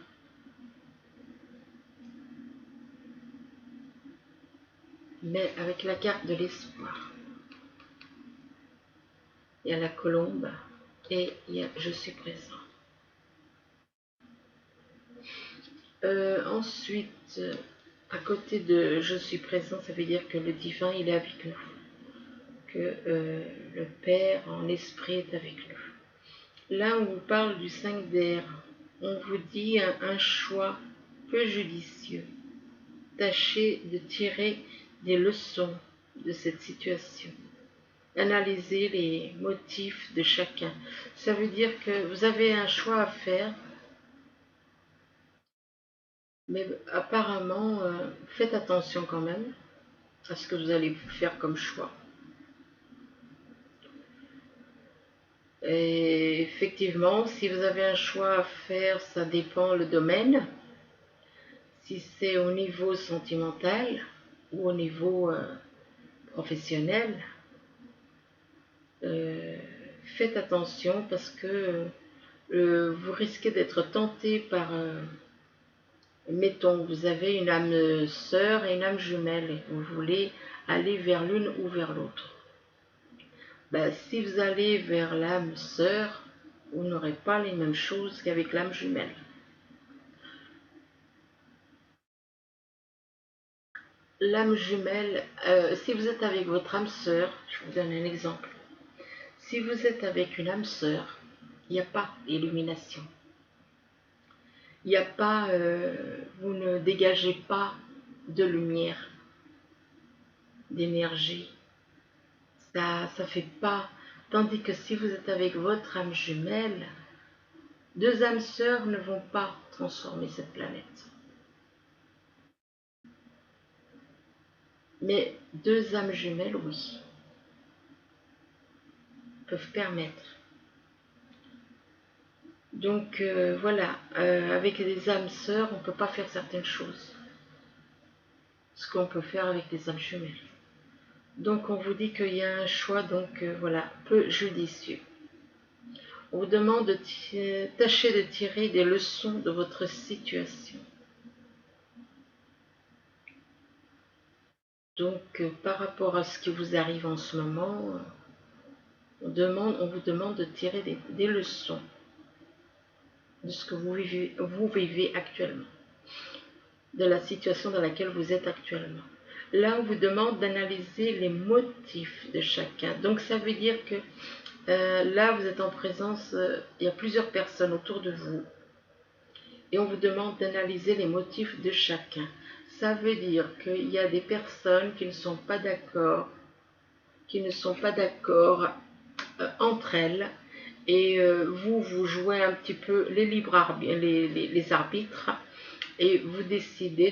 Mais avec la carte de l'espoir. Il y a la colombe et il y a je suis présent. Ensuite, à côté de je suis présent, ça veut dire que le divin il est avec nous. Que le Père en esprit est avec nous. Là, on vous parle du 5 d'air. On vous dit un choix peu judicieux. Tâchez de tirer des leçons de cette situation. Analysez les motifs de chacun. Ça veut dire que vous avez un choix à faire, mais apparemment, faites attention quand même à ce que vous allez faire comme choix. Et effectivement, si vous avez un choix à faire, ça dépend le domaine. Si c'est au niveau sentimental ou au niveau professionnel, faites attention parce que vous risquez d'être tenté par, mettons, vous avez une âme sœur et une âme jumelle et vous voulez aller vers l'une ou vers l'autre. Ben, si vous allez vers l'âme sœur, vous n'aurez pas les mêmes choses qu'avec l'âme jumelle. L'âme jumelle, si vous êtes avec votre âme sœur, je vous donne un exemple. Si vous êtes avec une âme sœur, il n'y a pas d'illumination. Il n'y a pas, vous ne dégagez pas de lumière, d'énergie. Ça fait pas. Tandis que si vous êtes avec votre âme jumelle, deux âmes sœurs ne vont pas transformer cette planète. Mais deux âmes jumelles, oui, peuvent permettre. Donc voilà, avec des âmes sœurs, on ne peut pas faire certaines choses. Ce qu'on peut faire avec des âmes jumelles. Donc on vous dit qu'il y a un choix, donc voilà, peu judicieux. On vous demande de tâcher de tirer des leçons de votre situation. Donc par rapport à ce qui vous arrive en ce moment, on vous demande de tirer des leçons de ce que vous vivez actuellement, de la situation dans laquelle vous êtes actuellement. Là, on vous demande d'analyser les motifs de chacun. Donc ça veut dire que là, vous êtes en présence, il y a plusieurs personnes autour de vous. Et on vous demande d'analyser les motifs de chacun. Ça veut dire qu'il y a des personnes qui ne sont pas d'accord, entre elles. Et vous jouez un petit peu les arbitres et vous décidez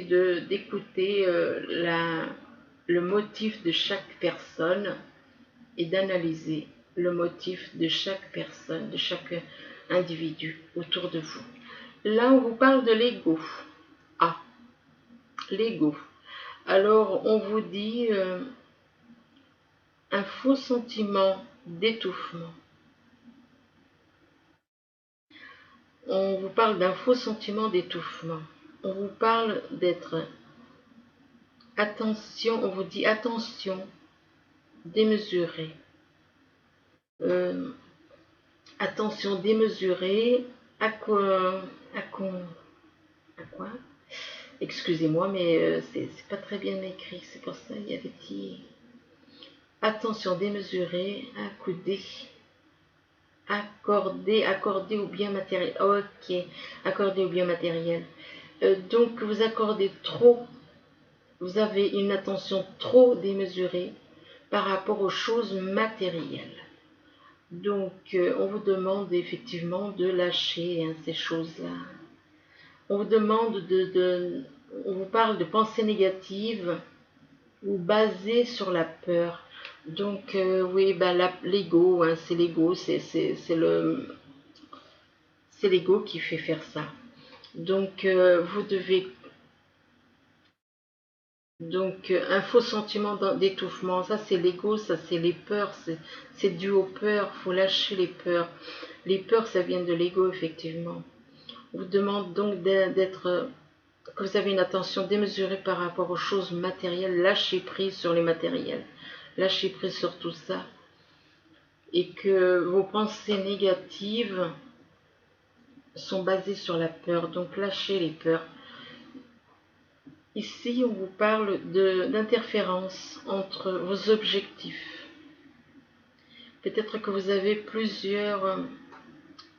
d'écouter le motif de chaque personne et d'analyser le motif de chaque personne, de chaque individus autour de vous. Là, on vous parle de l'ego. Ah, l'ego. Alors, on vous dit un faux sentiment d'étouffement. On vous parle d'un faux sentiment d'étouffement. On vous parle d'être... Attention, on vous dit attention, démesurée. Attention démesurée à quoi, à quoi excusez-moi, mais c'est pas très bien écrit, c'est pour ça il y a des petits... Attention démesurée, accoudée, accordé au bien matériel. Ok, accordé au bien matériel. Donc vous accordez trop, vous avez une attention trop démesurée par rapport aux choses matérielles. Donc on vous demande effectivement de lâcher ces choses-là. On vous demande on vous parle de pensées négatives ou basées sur la peur. Donc oui, l'ego, c'est l'ego, c'est l'ego qui fait faire ça. Donc vous devez... Donc un faux sentiment d'étouffement, ça c'est l'ego, ça c'est les peurs, c'est dû aux peurs, il faut lâcher les peurs. Les peurs, ça vient de l'ego, effectivement. On vous demande donc d'être... que vous avez une attention démesurée par rapport aux choses matérielles, lâchez prise sur les matériels, lâchez prise sur tout ça, et que vos pensées négatives sont basées sur la peur, donc lâchez les peurs. Ici, on vous parle d'interférence entre vos objectifs. Peut-être que vous avez plusieurs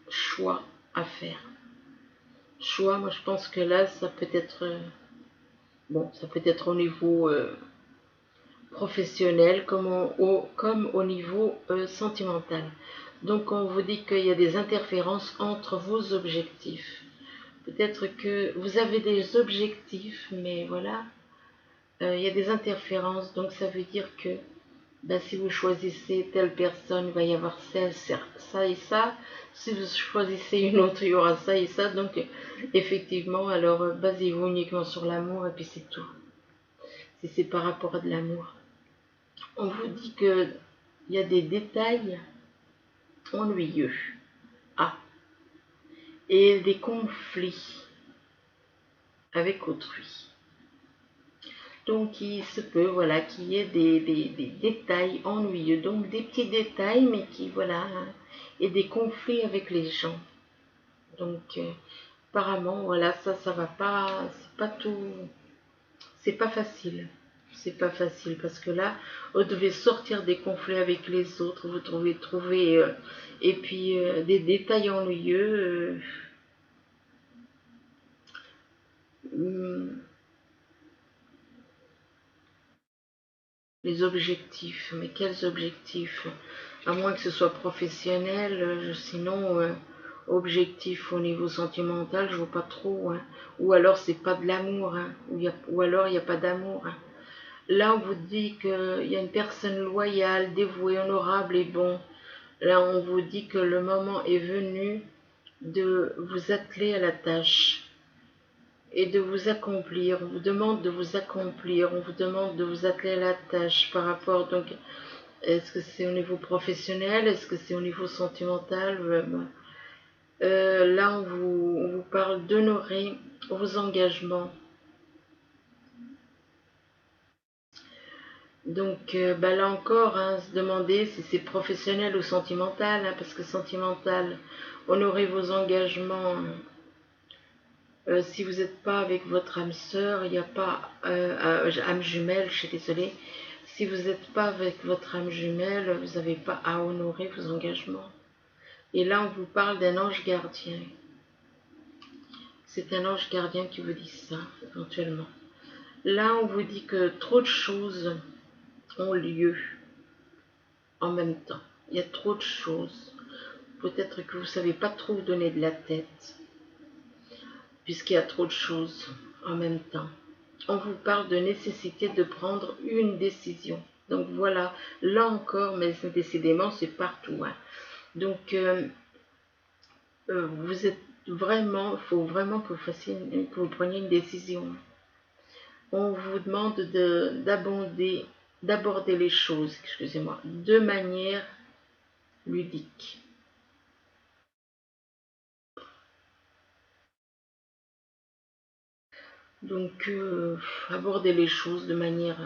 choix à faire. Choix, moi je pense que là, ça peut être... bon, ça peut être au niveau professionnel comme au niveau sentimental. Donc on vous dit qu'il y a des interférences entre vos objectifs. Peut-être que vous avez des objectifs, mais voilà, il y a des interférences. Donc ça veut dire que si vous choisissez telle personne, il va y avoir ça et ça. Si vous choisissez une autre, il y aura ça et ça. Donc effectivement, alors basez-vous uniquement sur l'amour et puis c'est tout. Si c'est par rapport à de l'amour. On vous dit qu'il y a des détails ennuyeux. Ah, et des conflits avec autrui. Donc il se peut voilà, qu'il y ait des détails ennuyeux, donc des petits détails, mais qui voilà, et des conflits avec les gens. Donc apparemment voilà, ça va pas, c'est pas tout, c'est pas facile. C'est pas facile parce que là, vous devez sortir des conflits avec les autres, vous devez trouver et puis des détails ennuyeux. Les objectifs, mais quels objectifs? À moins que ce soit professionnel, sinon objectif au niveau sentimental, je vois pas trop. Hein. Ou alors c'est pas de l'amour, hein. Ou alors il n'y a pas d'amour. Hein. Là on vous dit qu'il y a une personne loyale, dévouée, honorable et bon. Là on vous dit que le moment est venu de vous atteler à la tâche et de vous accomplir. On vous demande de vous accomplir, on vous demande de vous atteler à la tâche par rapport, donc, est-ce que c'est au niveau professionnel, est-ce que c'est au niveau sentimental? Là, on vous parle d'honorer vos engagements. Donc, là encore, hein, se demander si c'est professionnel ou sentimental, hein, parce que sentimental, honorer vos engagements. Si vous n'êtes pas avec votre âme sœur, il n'y a pas âme jumelle, je suis désolée. Si vous n'êtes pas avec votre âme jumelle, vous n'avez pas à honorer vos engagements. Et là, on vous parle d'un ange gardien. C'est un ange gardien qui vous dit ça, éventuellement. Là, on vous dit que trop de choses ont lieu en même temps. Il y a trop de choses. Peut-être que vous ne savez pas trop vous donner de la tête, puisqu'il y a trop de choses en même temps. On vous parle de nécessité de prendre une décision. Donc voilà, là encore, mais décidément, c'est partout. Hein. Donc, vous êtes vraiment, il faut vraiment que que vous preniez une décision. On vous demande d'aborder les choses, excusez-moi, de manière ludique. Donc, aborder les choses de manière...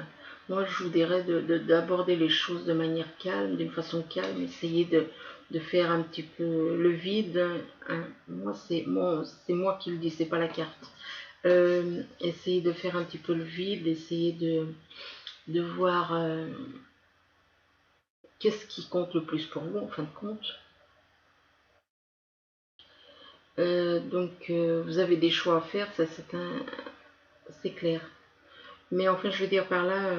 Moi, je vous dirais d'aborder les choses de manière calme, d'une façon calme, essayer de faire un petit peu le vide. Hein. Moi, c'est moi qui le dis, c'est pas la carte. Essayez de faire un petit peu le vide, essayez de voir qu'est-ce qui compte le plus pour vous, en fin de compte. Vous avez des choix à faire, ça c'est clair. Mais enfin, je veux dire par là,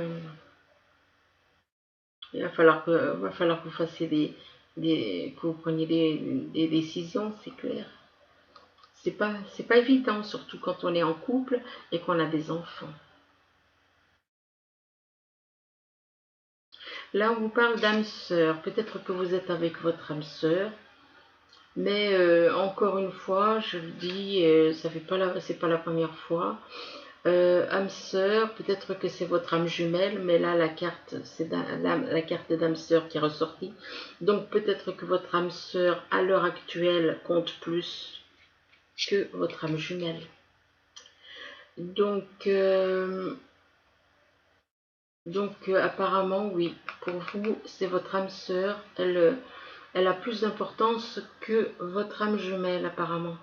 il va falloir que vous fassiez que vous preniez des décisions, c'est clair. C'est pas évident, surtout quand on est en couple et qu'on a des enfants. Là, on vous parle d'âme sœur. Peut-être que vous êtes avec votre âme sœur, mais encore une fois, je le dis, c'est pas la première fois. Âme sœur, peut-être que c'est votre âme jumelle, mais là la carte, c'est la carte d'âme sœur qui est ressortie. Donc peut-être que votre âme sœur à l'heure actuelle compte plus que votre âme jumelle. Apparemment oui, pour vous c'est votre âme sœur, elle a plus d'importance que votre âme jumelle apparemment.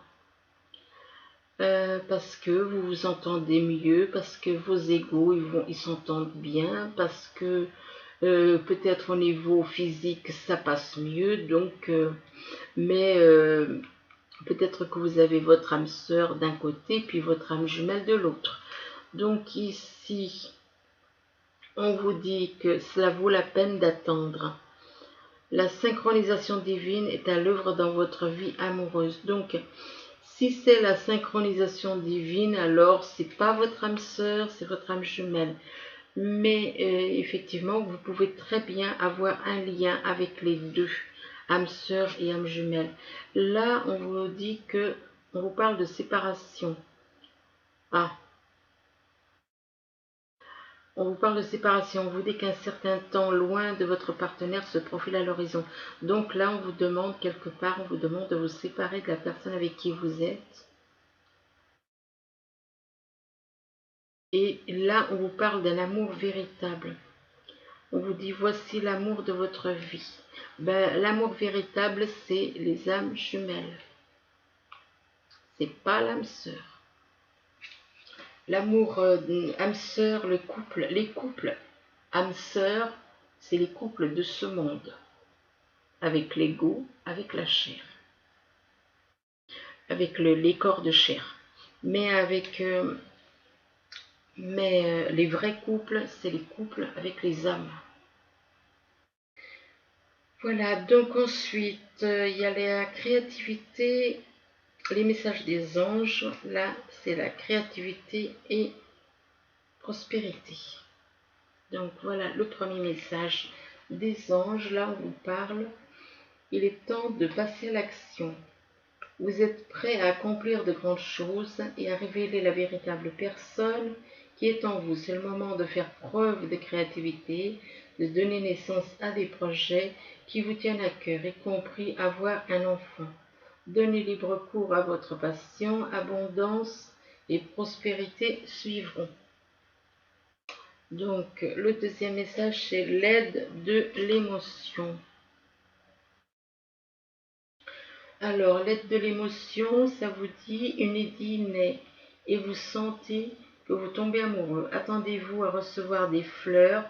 Parce que vous vous entendez mieux, parce que vos égos ils s'entendent bien, parce que peut-être au niveau physique ça passe mieux, mais peut-être que vous avez votre âme sœur d'un côté puis votre âme jumelle de l'autre. Donc ici on vous dit que cela vaut la peine d'attendre. La synchronisation divine est à l'œuvre dans votre vie amoureuse. Donc si c'est la synchronisation divine, alors c'est pas votre âme sœur, c'est votre âme jumelle. Mais effectivement, vous pouvez très bien avoir un lien avec les deux, âme sœur et âme jumelle. Là, on vous dit que on vous parle de séparation. Ah, on vous parle de séparation. On vous dit qu'un certain temps loin de votre partenaire se profile à l'horizon. Donc là, on vous demande quelque part, on vous demande de vous séparer de la personne avec qui vous êtes. Et là, on vous parle d'un amour véritable. On vous dit, voici l'amour de votre vie. L'amour véritable, c'est les âmes jumelles. C'est pas l'âme sœur. L'amour âme sœur, les couples âme sœur, c'est les couples de ce monde. Avec l'ego, avec la chair. Avec les corps de chair. Mais les vrais couples, c'est les couples avec les âmes. Voilà, donc ensuite, il y a la créativité, les messages des anges. Là, c'est la créativité et prospérité. Donc voilà le premier message des anges. Là, on vous parle. Il est temps de passer à l'action. Vous êtes prêt à accomplir de grandes choses et à révéler la véritable personne qui est en vous. C'est le moment de faire preuve de créativité, de donner naissance à des projets qui vous tiennent à cœur, y compris avoir un enfant. Donnez libre cours à votre passion, abondance et prospérité suivront. Donc, le deuxième message, c'est l'aide de l'émotion. Alors, l'aide de l'émotion, ça vous dit une idée naît et vous sentez que vous tombez amoureux. Attendez-vous à recevoir des fleurs,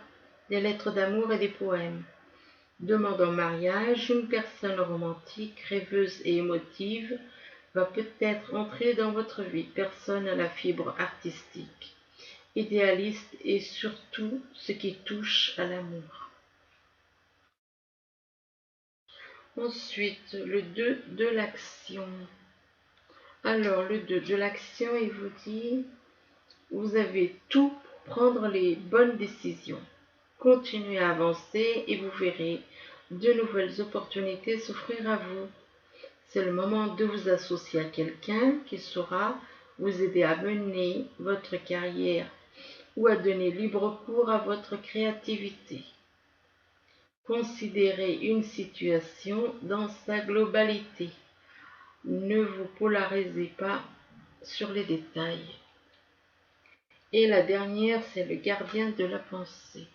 des lettres d'amour et des poèmes. Demande en mariage, une personne romantique, rêveuse et émotive va peut-être entrer dans votre vie. Personne à la fibre artistique, idéaliste et surtout ce qui touche à l'amour. Ensuite, le 2 de l'action. Alors, le 2 de l'action, il vous dit, vous avez tout pour prendre les bonnes décisions. Continuez à avancer et vous verrez de nouvelles opportunités s'offrir à vous. C'est le moment de vous associer à quelqu'un qui saura vous aider à mener votre carrière ou à donner libre cours à votre créativité. Considérez une situation dans sa globalité. Ne vous polarisez pas sur les détails. Et la dernière, c'est le gardien de la pensée.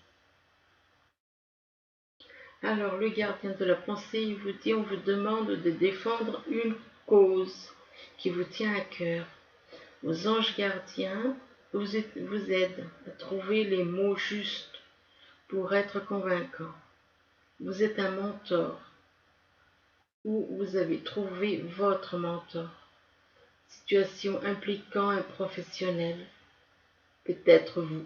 Alors, le gardien de la pensée, il vous dit, on vous demande de défendre une cause qui vous tient à cœur. Vos anges gardiens vous aident à trouver les mots justes pour être convaincant. Vous êtes un mentor ou vous avez trouvé votre mentor. Situation impliquant un professionnel, peut-être vous.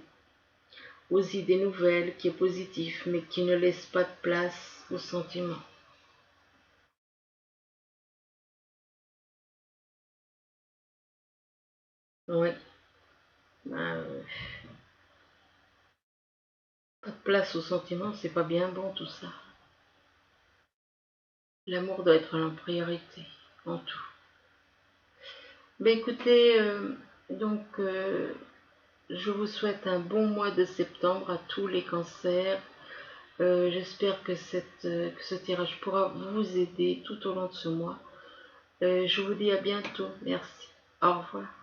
Aux idées nouvelles qui est positive mais qui ne laisse pas de place aux sentiments. Oui, ben, pas de place aux sentiments, c'est pas bien bon tout ça. L'amour doit être en priorité, en tout. Ben écoutez, je vous souhaite un bon mois de septembre à tous les cancers. J'espère que ce tirage pourra vous aider tout au long de ce mois. Je vous dis à bientôt. Merci. Au revoir.